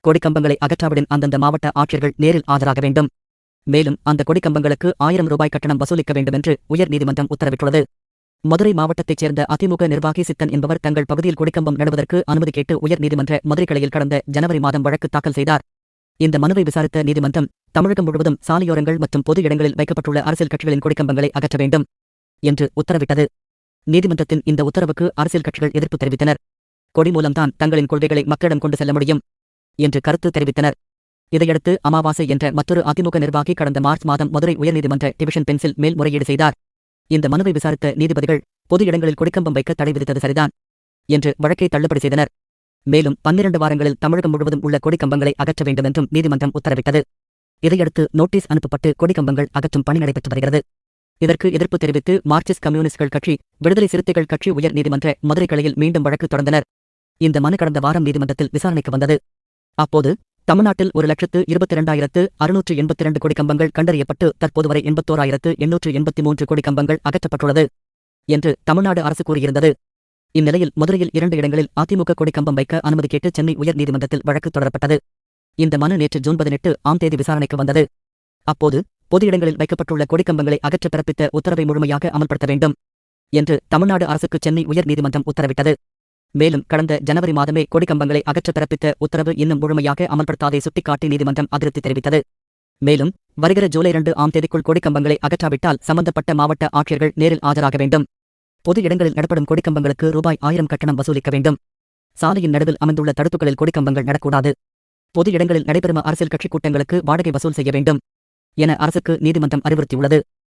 கொடிக்கம்பங்களை அகற்றாவிடின் அந்தந்த மாவட்ட ஆட்சியர்கள் நேரில் ஆஜராக வேண்டும். மேலும் அந்த கொடிக்கம்பங்களுக்கு 1000 ரூபாய் கட்டணம் வசூலிக்க வேண்டுமென்று உயர்நீதிமன்றம் உத்தரவிட்டுள்ளது. மதுரை மாவட்டத்தைச் சேர்ந்த அதிமுக நிர்வாகி சித்தன் என்பவர் தங்கள் பகுதியில் கொடிக்கம்பம் நடுவதற்கு அனுமதி கேட்டு உயர்நீதிமன்ற மதுரை கிளையில் கடந்த ஜனவரி மாதம் வழக்கு தாக்கல் செய்தார். இந்த மனுவை விசாரித்த நீதிமன்றம் தமிழகம் முழுவதும் சாலையோரங்கள் மற்றும் பொது இடங்களில் வைக்கப்பட்டுள்ள அரசியல் கட்சிகளின் கொடிக்கம்பங்களை அகற்ற வேண்டும் என்று உத்தரவிட்டது. நீதிமன்றத்தின் இந்த உத்தரவுக்கு அரசியல் கட்சிகள் எதிர்ப்பு தெரிவித்தனர். கொடி மூலம்தான் தங்களின் கொள்கைகளை மக்களிடம் கொண்டு செல்ல முடியும் என்று கருத்து தெரிவித்தனர். இதையடுத்து அமாவாசை என்ற மற்றொரு அதிமுக நிர்வாகி கடந்த மார்ச் மாதம் மதுரை உயர்நீதிமன்ற டிவிஷன் பெஞ்சில் மேல்முறையீடு செய்தார். இந்த மனுவை விசாரித்த நீதிபதிகள் பொது இடங்களில் கொடிக்கம்பம் வைக்க தடை விதித்தது சரிதான் என்று வழக்கை தள்ளுபடி செய்தனர். மேலும் 12 வாரங்களில் தமிழகம் முழுவதும் உள்ள கொடிக்கம்பங்களை அகற்ற வேண்டுமென்றும் நீதிமன்றம் உத்தரவிட்டது. இதையடுத்து நோட்டீஸ் அனுப்பப்பட்டு கொடிக்கம்பங்கள் அகற்றும் பணி நடைபெற்று வருகிறது. இதற்கு எதிர்ப்பு தெரிவித்து மார்க்சிஸ்ட் கம்யூனிஸ்ட்கள் கட்சி, விடுதலை சிறுத்தைகள் கட்சி உயர்நீதிமன்ற மதுரை கிளையில் மீண்டும் வழக்கு தொடர்ந்தனர். இந்த மனு கடந்த வாரம் நீதிமன்றத்தில் விசாரணைக்கு வந்தது. அப்போது தமிழ்நாட்டில் 1,22,682 கொடிக்கம்பங்கள் கண்டறியப்பட்டு தற்போது வரை 81,883 கொடிக்கம்பங்கள் அகற்றப்பட்டுள்ளது என்று தமிழ்நாடு அரசு கூறியிருந்தது. இந்நிலையில் மதுரையில் 2 இடங்களில் அதிமுக கொடிக்கம்பம் வைக்க அனுமதி கேட்டு சென்னை உயர்நீதிமன்றத்தில் வழக்கு தொடரப்பட்டது. இந்த மனு நேற்று ஜூன் 18 விசாரணைக்கு வந்தது. அப்போது பொது இடங்களில் வைக்கப்பட்டுள்ள கொடிக்கம்பங்களை அகற்ற பிறப்பித்த உத்தரவை முழுமையாக அமல்படுத்த வேண்டும் என்று தமிழ்நாடு அரசுக்கு சென்னை உயர்நீதிமன்றம் உத்தரவிட்டது. மேலும் கடந்த ஜனவரி மாதமே கொடிக்கம்பங்களை அகற்ற பிறப்பித்த உத்தரவு இன்னும் முழுமையாக அமல்படுத்தாதை சுட்டிக்காட்டி நீதிமன்றம் அதிருப்தி தெரிவித்தது. மேலும் வருகிற ஜூலை 2 கொடிக்கம்பங்களை அகற்றாவிட்டால் சம்பந்தப்பட்ட மாவட்ட ஆட்சியர்கள் நேரில் ஆஜராக வேண்டும். பொது இடங்களில் நடப்படும் கொடிக்கம்பங்களுக்கு ரூபாய் 1000 கட்டணம் வசூலிக்க வேண்டும். சாலையின் நடுவில் அமைந்துள்ள தடுப்புகளில் கொடிக்கம்பங்கள் நடக்கூடாது. பொது இடங்களில் நடைபெறும் அரசியல் கட்சி கூட்டங்களுக்கு வாடகை வசூல் செய்ய வேண்டும் என அரசுக்கு நீதிமன்றம் அறிவுறுத்தியுள்ளது.